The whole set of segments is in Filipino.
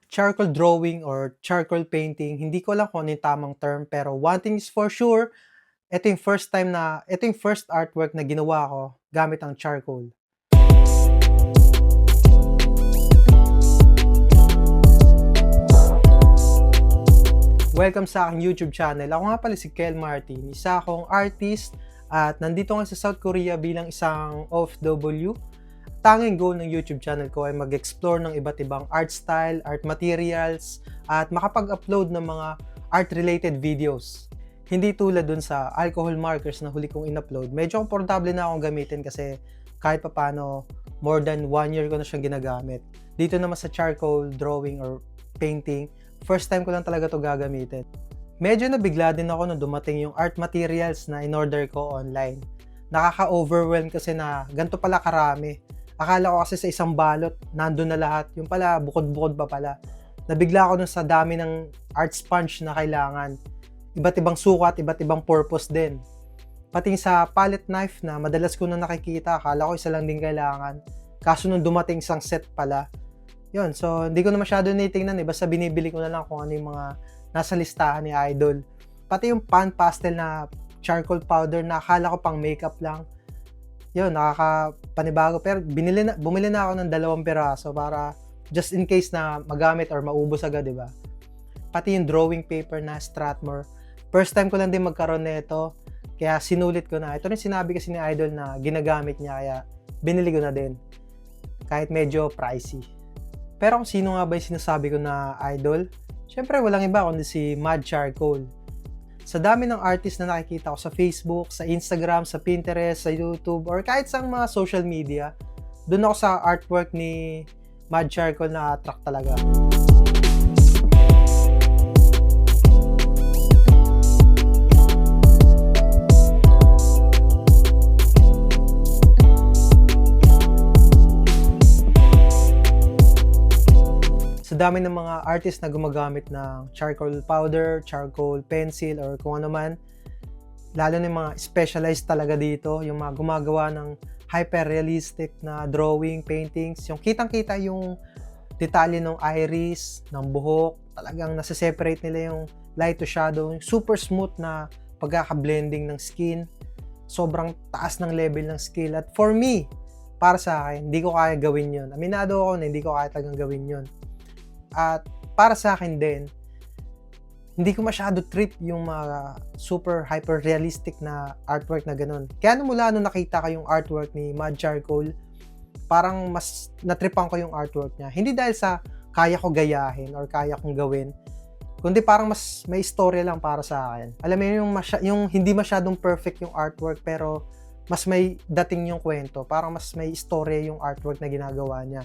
Charcoal drawing or charcoal painting, hindi ko alam kung ano yung tamang term, pero one thing is for sure, ito yung first artwork na ginawa ko gamit ang charcoal. Welcome sa aking YouTube channel. Ako nga pala si Kel Martin, isa akong artist at nandito nga sa South Korea bilang isang OFW. Tanging goal ng YouTube channel ko ay mag-explore ng iba't ibang art style, art materials, at makapag-upload ng mga art-related videos. Hindi tulad dun sa alcohol markers na huli kong in-upload. Medyo komportable na akong gamitin kasi kahit papano more than 1 year ko na siyang ginagamit. Dito naman sa charcoal drawing or painting, first time ko lang talaga to gagamitin. Medyo nabigla din ako nung dumating yung art materials na in-order ko online. Nakaka-overwhelm kasi na ganito pala karami. Akala ko kasi sa isang balot, nandun na lahat. Yung pala, bukod-bukod pa pala. Nabigla ako dun sa dami ng art sponge na kailangan. Iba't ibang sukat, iba't ibang purpose din. Pati sa palette knife na madalas ko na nakikita, akala ko isa lang din kailangan. Kaso nung dumating isang set pala, yun, so hindi ko na masyado nitingnan basta binibili ko na lang kung ano yung mga nasa listahan ni Idol. Pati yung pan pastel na charcoal powder na akala ko pang makeup lang. Yun, nakakapanibago. Pero bumili na ako ng 2 piraso para just in case na magamit or maubos agad, diba? Pati yung drawing paper na Strathmore. First time ko lang din magkaroon nito. Kaya sinulit ko na. Ito rin sinabi kasi ni Idol na ginagamit niya. Kaya binili ko na din. Kahit medyo pricey. Pero kung sino nga ba yung sinasabi ko na idol? Siyempre walang iba kundi si Mad Charcoal. Sa dami ng artist na nakikita ko sa Facebook, sa Instagram, sa Pinterest, sa YouTube, or kahit sa mga social media, doon ako sa artwork ni Mad Charcoal na attract talaga. Sa dami ng mga artist na gumagamit ng charcoal powder, charcoal pencil, or kung ano man, lalo na yung mga specialized talaga dito, yung mga gumagawa ng hyper-realistic na drawing, paintings, yung kitang-kita yung detalye ng iris, ng buhok, talagang nasa-separate nila yung light to shadow, yung super smooth na pagkaka-blending ng skin, sobrang taas ng level ng skill. At for me, para sa akin, hindi ko kaya gawin yun. Aminado ako na hindi ko kaya talagang gawin yun. At para sa akin din, hindi ko masyado trip yung mga super hyper realistic na artwork na ganun. Kaya mula nung nakita ko yung artwork ni Mad Charcoal, parang mas natripan ko yung artwork niya. Hindi dahil sa kaya ko gayahin or kaya kong gawin, kundi parang mas may istorya lang para sa akin. Alam mo yung hindi masyadong perfect yung artwork pero mas may dating yung kwento. Parang mas may istorya yung artwork na ginagawa niya.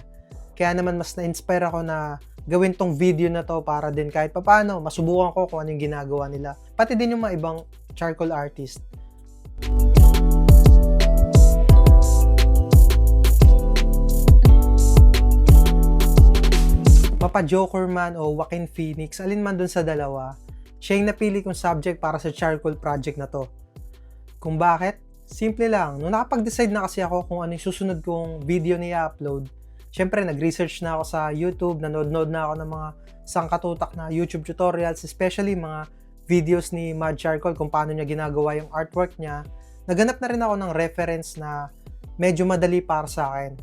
Kaya naman mas na-inspire ako na gawin tong video na to para din kahit papaano masubukan ko kung ano yung ginagawa nila. Pati din yung mga ibang charcoal artist. Papa Joker man o Joaquin Phoenix, alin man dun sa dalawa, siya yung napili kong subject para sa charcoal project na to. Kung bakit? Simple lang. Nung nakapag-decide na kasi ako kung ano yung susunod kong video na i-upload, siyempre, nag-research na ako sa YouTube, nanood na ako ng mga sangkatutak na YouTube tutorials, especially mga videos ni Mad Charcoal kung paano niya ginagawa yung artwork niya. Naganap na rin ako ng reference na medyo madali para sa akin.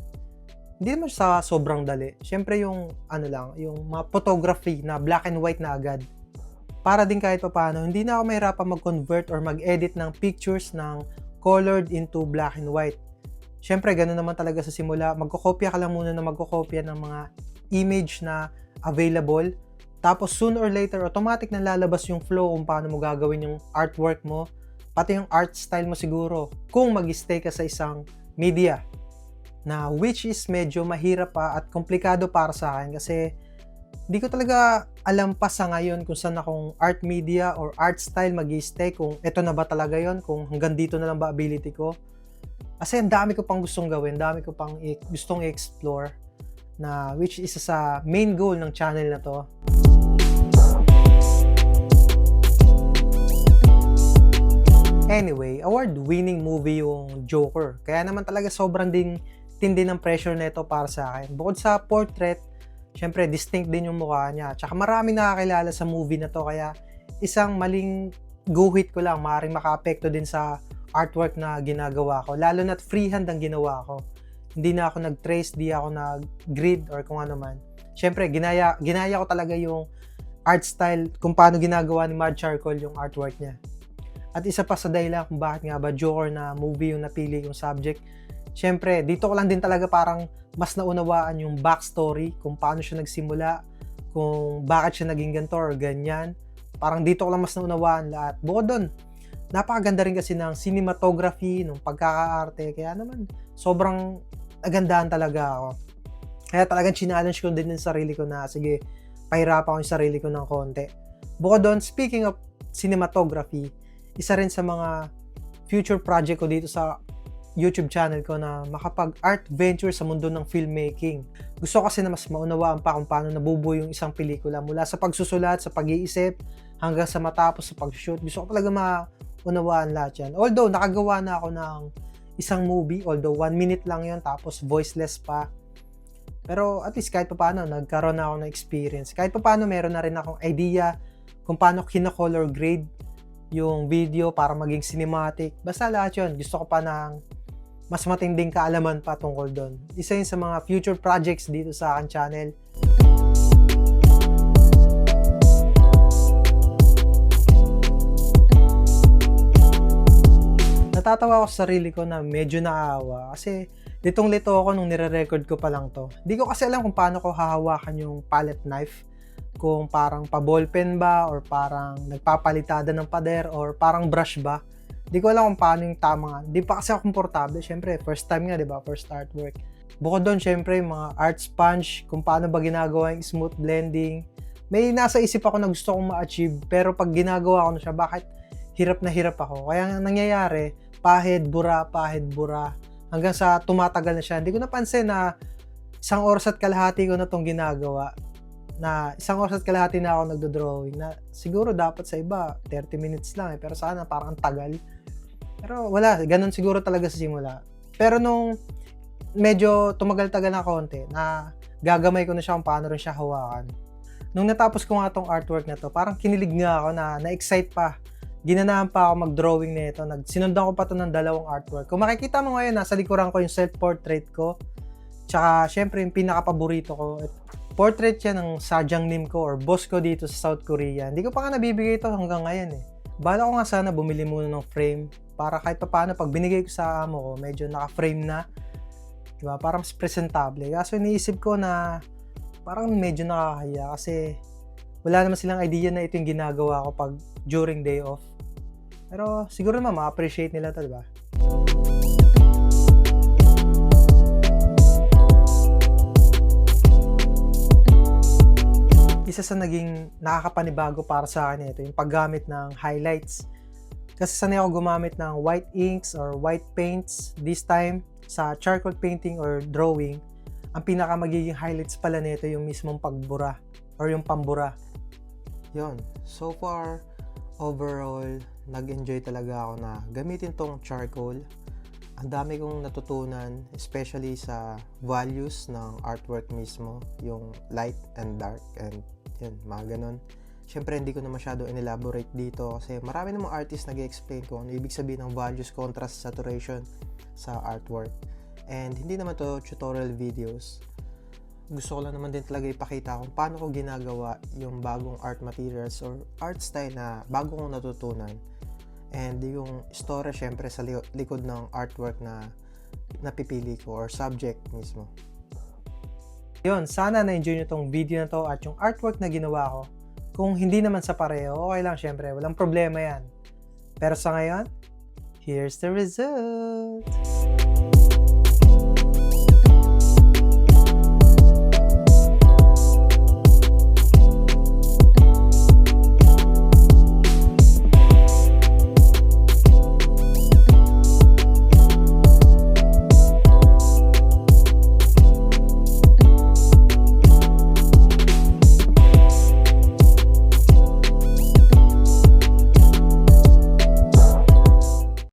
Hindi naman sa sobrang dali. Siyempre yung yung mga photography na black and white na agad. Para din kahit paano, hindi na ako mahirapan mag-convert or mag-edit ng pictures ng colored into black and white. Siyempre, gano'n naman talaga sa simula. Magkokopya ka lang muna na magkokopya ng mga image na available. Tapos, sooner or later, automatic na lalabas yung flow kung paano mo gagawin yung artwork mo. Pati yung art style mo siguro. Kung mag-stay ka sa isang media. Na which is medyo mahirap pa at komplikado para sa akin. Kasi, hindi ko talaga alam pa sa ngayon kung saan akong art media or art style mag-stay. Kung ito na ba talaga yon, kung hanggang dito na lang ba ability ko. Kasi ang dami ko pang gustong gawin, dami ko pang gustong i-explore na which is sa main goal ng channel na to. Anyway, award-winning movie yung Joker. Kaya naman talaga sobrang tindi ng pressure nito para sa akin. Bukod sa portrait, Siyempre, distinct din yung mukha niya. Tsaka maraming nakakilala sa movie na to, kaya isang maling guhit ko lang, maaaring makaapekto din sa artwork na ginagawa ko. Lalo na't freehand ang ginawa ko. Hindi na ako nag-trace, di ako nag-grid or kung ano man. Siyempre, ginaya ko talaga yung art style kung paano ginagawa ni Mad Charcoal yung artwork niya. At isa pa sa dahilan kung bakit nga ba Joker na movie yung napili yung subject. Siyempre, dito ko lang din talaga parang mas naunawaan yung backstory, kung paano siya nagsimula, kung bakit siya naging ganito or ganyan. Parang dito ko lang mas naunawaan lahat. Bukod doon, napakaganda rin kasi ng cinematography, ng pagkakaarte, kaya naman sobrang nagandahan talaga ako. Kaya talagang challenge ko din yung sarili ko na, sige, pahirapan ko yung sarili ko ng konti. Bukod doon, speaking of cinematography, isa rin sa mga future project ko dito sa YouTube channel ko na makapag-art venture sa mundo ng filmmaking. Gusto ko kasi na mas maunawaan pa kung paano nabubuo yung isang pelikula mula sa pagsusulat, sa pag-iisip, hanggang sa matapos sa pag-shoot. Gusto ko talaga maunawaan lahat yan. Although, nakagawa na ako ng isang movie, although 1 minute lang yon, tapos voiceless pa. Pero at least kahit pa paano, nagkaroon na ako ng experience. Kahit pa paano, meron na rin akong idea kung paano kina-color grade yung video para maging cinematic. Basta lahat yun. Gusto ko pa ng mas matinding kaalaman pa tungkol doon. Isa yun sa mga future projects dito sa akin channel. Natatawa ako sa sarili ko na medyo naawa kasi litong-lito ako nung nire-record ko pa lang to. Hindi ko kasi alam kung paano ko hahawakan yung palette knife. Kung parang pa-ballpen ba or parang nagpapalitada ng pader or parang brush ba. Di ko alam kung paano yung tama. Di pa kasi ako komportable. Siyempre, first time nga, di ba? First artwork. Bukod doon, siyempre, yung mga art sponge, kung paano ba ginagawa yung smooth blending. May nasa isip ako na gusto kong ma-achieve, pero pag ginagawa ko na siya, bakit hirap na hirap ako? Kaya nangyayari, pahid, bura, hanggang sa tumatagal na siya. Hindi ko napansin na 1 oras at kalahati ko na itong ginagawa. Na 1 oras at kalahati na ako nagdo-drawing. Na siguro dapat sa iba, 30 minutes lang eh. Pero sana parang ang tagal. Pero wala, ganun siguro talaga sa simula. Pero nung medyo tumagal-tagal na konti, na gagamay ko na siya kung paano rin siya hawakan. Nung natapos ko nga tong artwork na to, parang kinilig nga ako na-excite pa. Ginanahan pa ako mag-drawing nito. Sinundan ko pa to ng 2 artwork. Kung makikita mo ngayon, nasa likuran ko yung self-portrait ko. Tsaka, syempre, yung pinaka-paborito ko. Portrait yan ng sadyang nim ko or boss ko dito sa South Korea. Hindi ko pa nga nabibigay ito hanggang ngayon eh. Bala ko nga sana bumili muna ng frame para kahit pa paano pag binigay ko sa amo ko, medyo naka-frame na. Diba? Para mas presentable. Kaso iniisip ko na parang medyo nakakahiya kasi wala naman silang idea na ito yung ginagawa ko pag during day off. Pero siguro naman ma-appreciate nila ito, diba? Isa sa naging nakakapanibago para sa akin ito, yung paggamit ng highlights. Kasi sanay ako gumamit ng white inks or white paints. This time, sa charcoal painting or drawing, ang pinaka magiging highlights pala nito yung mismong pagbura or yung pambura. Yon. So far, overall, nag-enjoy talaga ako na gamitin tong charcoal. Ang dami kong natutunan, especially sa values ng artwork mismo, yung light and dark and yun, mga ganon. Siyempre, hindi ko na masyado in-elaborate dito kasi marami namang artist nag-explain kung ano ibig sabihin ng values, contrast, saturation sa artwork. And hindi naman to tutorial videos. Gusto ko lang naman din talaga ipakita kung paano ko ginagawa yung bagong art materials or art style na bago kong natutunan. And yung story syempre sa likod ng artwork na napipili ko or subject mismo. Yun, sana na-enjoy nyo tong video na to at yung artwork na ginawa ko. Kung hindi naman sa pareho, okay lang syempre, walang problema yan. Pero sa ngayon, here's the result!